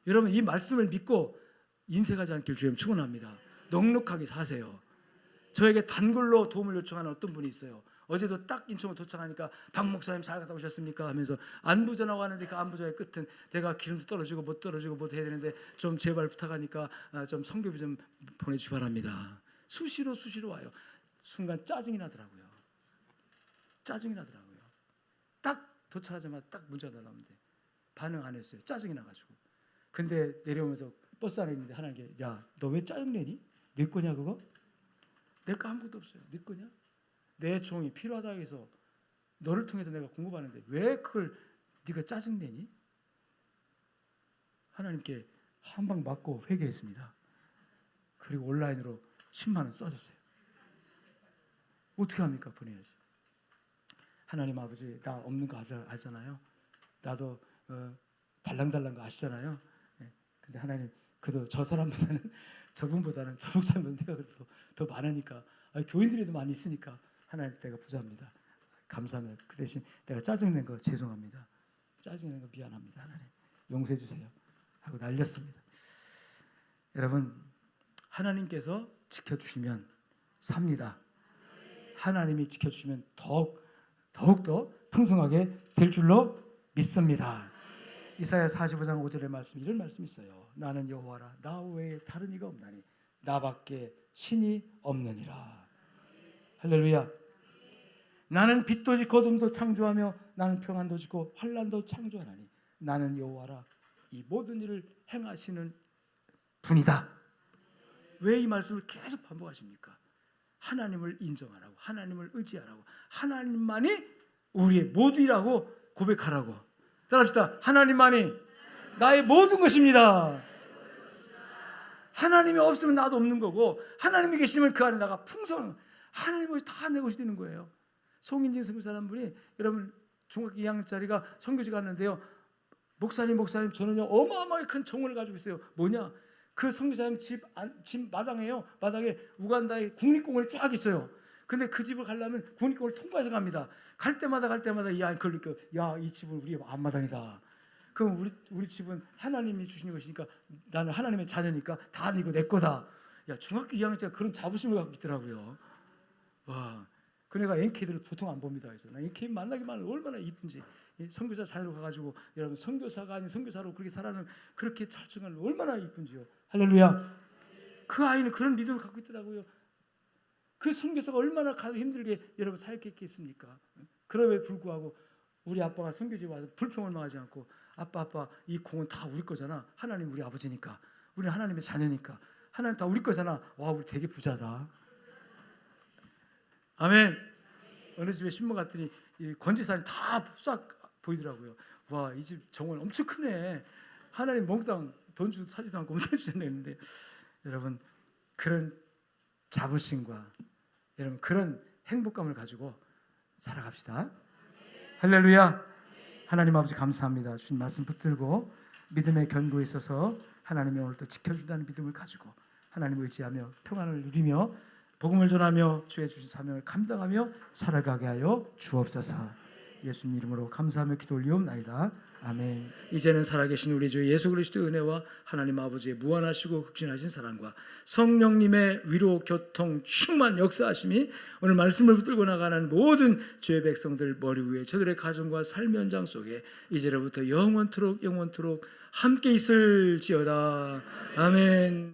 여러분 이 말씀을 믿고 인색하지 않길 주님 축원합니다. 넉넉하게 사세요. 저에게 단골로 도움을 요청하는 어떤 분이 있어요. 어제도 딱 인천으로 도착하니까 박 목사님 잘 갔다 오셨습니까 하면서 안부 전하고 하는데 그 안부 전의 끝은 내가 기름도 떨어지고 못 떨어지고 못 해야 되는데 좀 제발 부탁하니까 좀 성교비 좀 보내주시 바랍니다. 수시로 와요. 순간 짜증이 나더라고요. 짜증이 나더라고요. 딱 도착하자마자 딱 문자가 나오는데 반응 안 했어요. 짜증이 나가지고. 근데 내려오면서 버스 안에 있는데 하나님께 야, 너 왜 짜증내니? 내 거냐 그거? 내 거 아무것도 없어요. 내 거냐? 내 종이 필요하다 해서 너를 통해서 내가 공급하는데 왜 그걸 네가 짜증내니? 하나님께 한 방 맞고 회개했습니다. 그리고 온라인으로 10만 원 쏴줬어요. 어떻게 합니까? 보내야지. 하나님 아버지 나 없는 거 알잖아요. 나도 달랑달랑 거 아시잖아요. 네. 근데 하나님 그래도 저 사람보다는 저분보다는 저 목사님보다 내가 그래도 더 많으니까 교인들이 더 많이 있으니까 하나님 내가 부자입니다. 감사합니다. 그 대신 내가 짜증낸 거 죄송합니다. 짜증낸 거 미안합니다. 하나님 용서해 주세요. 하고 날렸습니다. 여러분 하나님께서 지켜주시면 삽니다. 하나님이 지켜주시면 더욱더 풍성하게 될 줄로 믿습니다. 이사야 45장 5절의 말씀 이런 말씀이 있어요. 나는 여호와라 나 외에 다른 이가 없나니 나밖에 신이 없느니라. 할렐루야. 나는 빛도 짓고 어둠도 창조하며 나는 평안도 짓고 환난도 창조하나니 나는 여호와라 이 모든 일을 행하시는 분이다. 왜 이 말씀을 계속 반복하십니까? 하나님을 인정하라고, 하나님을 의지하라고, 하나님만이 우리의 모두라고 고백하라고. 따라합시다. 하나님만이 나의 모든 것입니다. 하나님이 없으면 나도 없는 거고, 하나님이 계시면 그 안에 나가 풍성, 하나님이 다 내 것이 되는 거예요. 송인진 선교사 한 분이, 여러분 중학교 2학년짜리가 선교지 갔는데요, 목사님 저는요 어마어마하게 큰 정원을 가지고 있어요. 뭐냐, 그 선교사님 집 마당에요, 마당에 우간다의 국립공원이 쫙 있어요. 근데 그 집을 가려면 국립공원을 통과해서 갑니다. 갈 때마다 그걸 느껴. 야, 이 집은 우리 앞마당이다. 그럼 우리 집은 하나님이 주신 것이니까, 나는 하나님의 자녀니까 다 이거 내 거다. 야, 중학교 2학년짜리가 그런 자부심을 갖고 있더라고요. 와, 그 애가 NK들을 보통 안 봅니다. 그래서 나 NK 만나기만 하면 얼마나 이쁜지. 선교사 자녀로 가가지고, 여러분 선교사가 아닌 선교사로 그렇게 살아는, 그렇게 철저한 얼마나 이쁜지요. 할렐루야. 그 아이는 그런 믿음을 갖고 있더라고요. 그 선교사가 얼마나 힘들게 여러분 사역했겠습니까? 그럼에도 불구하고 우리 아빠가 선교지에 와서 불평을 망하지 않고, 아빠 이 공은 다 우리 거잖아. 하나님 우리 아버지니까, 우리는 하나님의 자녀니까, 하나님 다 우리 거잖아. 와, 우리 되게 부자다. 아멘. 어느 집에 신문 갔더니 이 건지산이 다 싹 보이더라고요. 와, 이 집 정원 엄청 크네. 하나님 몽땅 돈 주도 사지도 않고 몽땅 주셨네 했는데, 여러분 그런 자부심과 여러분 그런 행복감을 가지고 살아갑시다. 할렐루야. 하나님 아버지 감사합니다. 주님 말씀 붙들고 믿음의 견고에 있어서 하나님이 오늘 또 지켜준다는 믿음을 가지고 하나님을 의지하며 평안을 누리며 복음을 전하며 주의 주신 사명을 감당하며 살아가게 하여 주옵소서. 예수님 이름으로 감사하며 기도 올리옵나이다. 아멘. 이제는 살아계신 우리 주 예수 그리스도의 은혜와 하나님 아버지의 무한하시고 극진하신 사랑과 성령님의 위로 교통 충만 역사하심이 오늘 말씀을 붙들고 나가는 모든 주의 백성들 머리 위에, 저들의 가정과 삶의 현장 속에 이제로부터 영원토록 함께 있을지어다. 아멘.